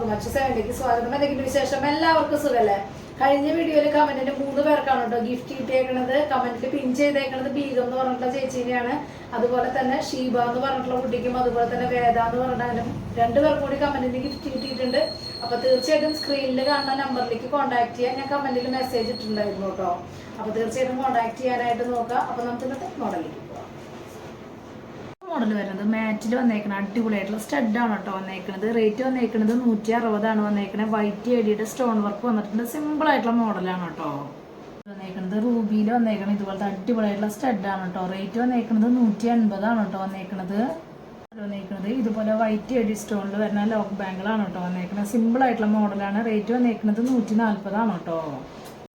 എല്ലാവർക്കും അച്ഛസേവനിലേക്ക് സ്വാഗതം. എന്തെങ്കിലും വിശേഷം? എല്ലാവർക്കും സുഖല്ലേ? കഴിഞ്ഞ വീഡിയോയിൽ കമന്റിന് 3 പേർക്കാണ് കേട്ടോ ഗിഫ്റ്റ് കിട്ടിയേക്കുന്നത്. കമന്റിൽ പിൻ ചെയ്തേക്കുന്നത് ബീഗം എന്ന് പറഞ്ഞിട്ടുള്ള ചേച്ചീനെയാണ്. അതുപോലെ തന്നെ ഷീബ എന്ന് പറഞ്ഞിട്ടുള്ള കുട്ടിക്കും അതുപോലെ തന്നെ വേദ എന്ന് പറഞ്ഞാലും 2 പേർക്കും കൂടി കമന്റിന് ഗിഫ്റ്റ് കിട്ടിയിട്ടുണ്ട്. അപ്പൊ തീർച്ചയായിട്ടും സ്ക്രീനിൽ കാണുന്ന നമ്പറിലേക്ക് കോൺടാക്ട് ചെയ്യാൻ ഞാൻ കമന്റിൽ മെസ്സേജ് ഇട്ടിട്ടുണ്ടായിരുന്നു കേട്ടോ. അപ്പൊ തീർച്ചയായിട്ടും കോൺടാക്ട് ചെയ്യാനായിട്ട് നോക്കാം. അപ്പൊ നമുക്ക് ഇന്നത്തെ മോഡലിലേക്ക് പോകാം. മോഡൽ വരുന്നത് മാറ്റിൽ വന്നേക്കണ അടിപൊളിയായിട്ടുള്ള സ്റ്റഡാണ് കേട്ടോ വന്നേക്കുന്നത്. റേറ്റ് വന്നേക്കുന്നത് 160 വന്നേക്കണത്. വൈറ്റ് എഡിയുടെ സ്റ്റോൺ വർക്ക് വന്നിട്ടുണ്ട്. സിമ്പിൾ ആയിട്ടുള്ള മോഡലാണ് കേട്ടോ വന്നേക്കുന്നത്. റൂബിയിൽ വന്നേക്കണം ഇതുപോലത്തെ അടിപൊളിയായിട്ടുള്ള സ്റ്റഡാണ് കേട്ടോ. റേറ്റ് വന്നേക്കുന്നത് 180 കേട്ടോ വന്നേക്കുന്നത്. ഇതുപോലെ വൈറ്റ് എഡി സ്റ്റോണിൽ വരുന്ന ലോക്ക് ബാങ്കിളാണ് കേട്ടോ വന്നേക്കുന്നത്. സിമ്പിൾ ആയിട്ടുള്ള മോഡലാണ്. റേറ്റ് വന്നേക്കുന്നത് 140 കേട്ടോ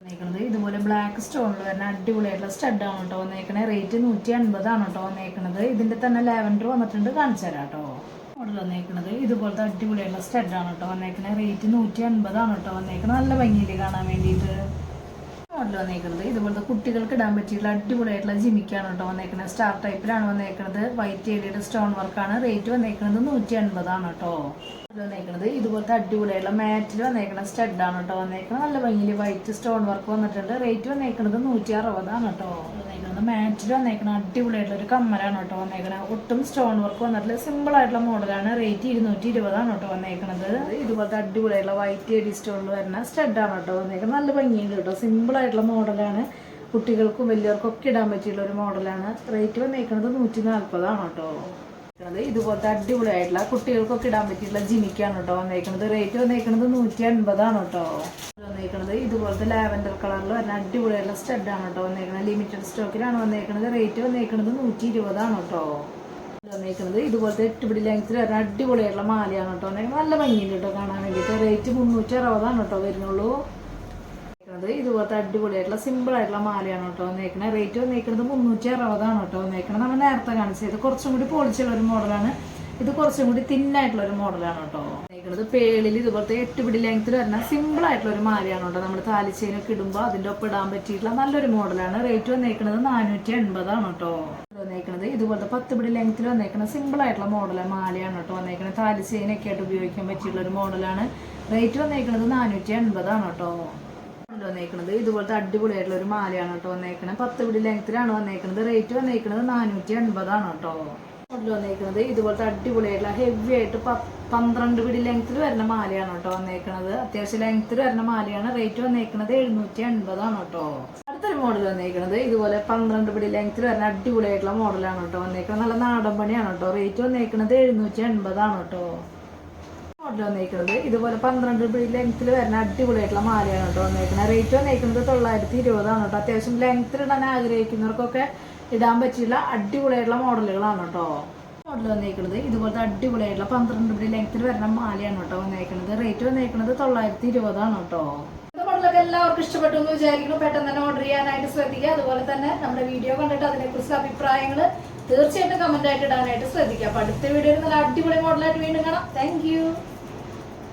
വന്നേക്കുന്നത്. ഇതുപോലെ ബ്ലാക്ക് സ്റ്റോണിൽ വരുന്ന അടിപൊളിയായിട്ടുള്ള സ്റ്റഡാണ് കേട്ടോ വന്നേക്കണേ. റേറ്റ് 180 കേട്ടോ വന്നേക്കുന്നത്. ഇതിന്റെ തന്നെ ലാവൻഡർ വന്നിട്ടുണ്ട്, കാണിച്ചു തരാം കേട്ടോ. മോഡൽ വന്നേക്കുന്നത് ഇതുപോലത്തെ അടിപൊളിയായിട്ടുള്ള സ്റ്റഡാണ് കേട്ടോ വന്നേക്കണേ. റേറ്റ് 180 കേട്ടോ വന്നേക്കുന്നത്. നല്ല ഭംഗിയിൽ കാണാൻ വേണ്ടിയിട്ട്. മോഡൽ വന്നേക്കുന്നത് ഇതുപോലത്തെ കുട്ടികൾക്ക് ഇടാൻ പറ്റിയുള്ള അടിപൊളിയായിട്ടുള്ള ജിമിക്കാണ് കേട്ടോ വന്നേക്കുന്നത്. സ്റ്റാർ ടൈപ്പിലാണ് വന്നേക്കുന്നത്. വൈറ്റ് ഏരിയയുടെ സ്റ്റോൺ വർക്കാണ്. റേറ്റ് വന്നേക്കുന്നത് 180 കേട്ടോ വന്നേക്കുന്നത്. ഇതുപോലത്തെ അടിപൊളിയായിട്ടുള്ള മാറ്റിൽ വന്നേക്കുന്ന സ്റ്റഡാണ് കേട്ടോ വന്നേക്കുന്നത്. നല്ല ഭംഗിയിൽ വൈറ്റ് സ്റ്റോൺ വർക്ക് വന്നിട്ടുണ്ട്. റേറ്റ് വന്നേക്കുന്നത് 160 കേട്ടോ വന്നേക്കുന്നത്. മാറ്റിൽ വന്നേക്കുന്ന അടിപൊളിയായിട്ടുള്ള ഒരു കമ്മലാണ് കേട്ടോ വന്നേക്കുന്നത്. ഒട്ടും സ്റ്റോൺ വർക്ക് വന്നിട്ടില്ല. സിമ്പിൾ ആയിട്ടുള്ള മോഡലാണ്. റേറ്റ് 220 കേട്ടോ വന്നേക്കുന്നത്. ഇതുപോലത്തെ അടിപൊളിയായിട്ടുള്ള വൈറ്റ് എഡി സ്റ്റോണിൽ വരുന്ന സ്റ്റഡാണ് കേട്ടോ വന്നേക്കുന്നത്. നല്ല ഭംഗിയുണ്ട് കേട്ടോ. സിമ്പിൾ ആയിട്ടുള്ള മോഡലാണ്. കുട്ടികൾക്കും വലിയവർക്കും ഒക്കെ ഇടാൻ പറ്റിയുള്ള ഒരു മോഡലാണ്. റേറ്റ് വന്നേക്കുന്നത് 140 കേട്ടോ. ഇതുപോലത്തെ അടിപൊളിയായിട്ടുള്ള കുട്ടികൾക്കൊക്കെ ഇടാൻ പറ്റിയിട്ടുള്ള ജിമിക്കാണ് കേട്ടോ വന്നേക്കുന്നത്. റേറ്റ് വന്നേക്കുന്നത് 180 കേട്ടോ വന്നേക്കുന്നത്. ഇതുപോലത്തെ ലാവൻഡർ കളറിൽ വരുന്ന അടിപൊളിയായിട്ടുള്ള സ്റ്റഡാണ് കേട്ടോ വന്നേക്കുന്നത്. ലിമിറ്റഡ് സ്റ്റോക്കിലാണ് വന്നേക്കുന്നത്. റേറ്റ് വന്നേക്കുന്നത് 120 കേട്ടോ വന്നേക്കുന്നത്. ഇതുപോലത്തെ 8 പിടി ലെങ്ത്തിൽ വരുന്ന അടിപൊളിയായിട്ടുള്ള മാലയാണ് കേട്ടോ വന്നേക്കുന്നത്. നല്ല ഭംഗിയുണ്ട് കേട്ടോ കാണാൻ വേണ്ടിയിട്ട്. റേറ്റ് 360 കേട്ടോ വരുന്നുള്ളൂ. ഇതുപോലത്തെ അടിപൊളിയായിട്ടുള്ള സിമ്പിൾ ആയിട്ടുള്ള മാലയാണ് കേട്ടോ വന്നേക്കുന്നത്. റേറ്റ് വന്നേക്കുന്നത് 360 കേട്ടോ വന്നേക്കുന്നത്. നമ്മൾ നേരത്തെ കാണിച്ചത് കുറച്ചും കൂടി പോളിച്ചുള്ള ഒരു മോഡലാണ്. ഇത് കുറച്ചും കൂടി തിന്നായിട്ടുള്ള ഒരു മോഡലാണ് കേട്ടോ വന്നേക്കുന്നത്. പേളിൽ ഇതുപോലത്തെ 8 പിടി ലെങ്ത്തിൽ വരുന്ന സിമ്പിൾ ആയിട്ടുള്ള ഒരു മാലയാണ് കേട്ടോ. നമ്മൾ താലിച്ചേനൊക്കെ ഇടുമ്പോൾ അതിൻ്റെ ഒപ്പം ഇടാൻ പറ്റിയിട്ടുള്ള നല്ലൊരു മോഡലാണ്. റേറ്റ് വന്നേക്കുന്നത് 480 കേട്ടോ വന്നേക്കുന്നത്. ഇതുപോലത്തെ 10 പിടി ലെങ്ത്തിൽ വന്നേക്കുന്ന സിമ്പിൾ ആയിട്ടുള്ള മോഡലാണ് മാലയാണ് കേട്ടോ വന്നേക്കുന്നത്. താലിച്ചേനൊക്കെ ആയിട്ട് ഉപയോഗിക്കാൻ പറ്റിയിട്ടുള്ള ഒരു മോഡലാണ്. റേറ്റ് വന്നേക്കുന്നത് 480 കേട്ടോ വന്നേക്കുന്നത്. ഇതുപോലത്തെ അടിപൊളിയായിട്ടുള്ള ഒരു മാലയാണ് കേട്ടോ വന്നേക്കുന്നത്. 10 പിടി ലെങ്ത്തിലാണ് വന്നേക്കുന്നത്. റേറ്റ് വന്നേക്കുന്നത് 480 കേട്ടോ മോഡൽ വന്നേക്കുന്നത്. ഇതുപോലത്തെ അടിപൊളിയായിട്ടുള്ള ഹെവി ആയിട്ട് 12 പിടി ലെങ്ത്തിൽ വരുന്ന മാലയാണ് കേട്ടോ വന്നേക്കുന്നത്. അത്യാവശ്യം ലെങ്ത്തിൽ വരുന്ന മാലയാണ്. റേറ്റ് വന്നേക്കുന്നത് 780 കേട്ടോ. അടുത്തൊരു മോഡൽ വന്നേക്കുന്നത് ഇതുപോലെ 12 പിടി ലെങ്ത്തിൽ വരുന്ന അടിപൊളിയായിട്ടുള്ള മോഡലാണ് കേട്ടോ വന്നേക്കുന്നത്. നല്ല നാടൻ പണിയാണ് കേട്ടോ. റേറ്റ് വന്നേക്കുന്നത് 780 കേട്ടോ മോഡൽ വന്നേക്കുന്നത്. ഇതുപോലെ 12 പിടി ലെങ്ത്തിൽ വരുന്ന അടിപൊളിയായിട്ടുള്ള മാലയാണ് കേട്ടോ വന്നേക്കുന്നത്. റേറ്റ് വന്നേക്കുന്നത് 920 കേട്ടോ. അത്യാവശ്യം ലെങ്ത്തിൽ ഇടാൻ ആഗ്രഹിക്കുന്നവർക്കൊക്കെ ഇടാൻ പറ്റിയുള്ള അടിപൊളിയായിട്ടുള്ള മോഡലുകളാണ് കേട്ടോ മോഡൽ വന്നേക്കുന്നത്. ഇതുപോലത്തെ അടിപൊളിയായിട്ടുള്ള 12 പിടി ലെങ്ത്തിൽ വരുന്ന മാലയാണ് കേട്ടോ വന്നേക്കുന്നത്. റേറ്റ് വന്നേക്കുന്നത് 920 കേട്ടോ. മോഡലൊക്കെ എല്ലാവർക്കും ഇഷ്ടപ്പെട്ടു എന്ന് വിചാരിക്കുന്നു. പെട്ടെന്ന് തന്നെ ഓർഡർ ചെയ്യാനായിട്ട് ശ്രദ്ധിക്കുക. അതുപോലെ തന്നെ നമ്മുടെ വീഡിയോ കണ്ടിട്ട് അതിനെക്കുറിച്ചുള്ള അഭിപ്രായങ്ങൾ തീർച്ചയായിട്ടും കമന്റ് ആയിട്ട് ഇടാനായിട്ട് ശ്രദ്ധിക്കുക. അപ്പൊ അടുത്ത വീഡിയോയിൽ നല്ല അടിപൊളി മോഡലായിട്ട് വീണ്ടും കാണാം. Thank you.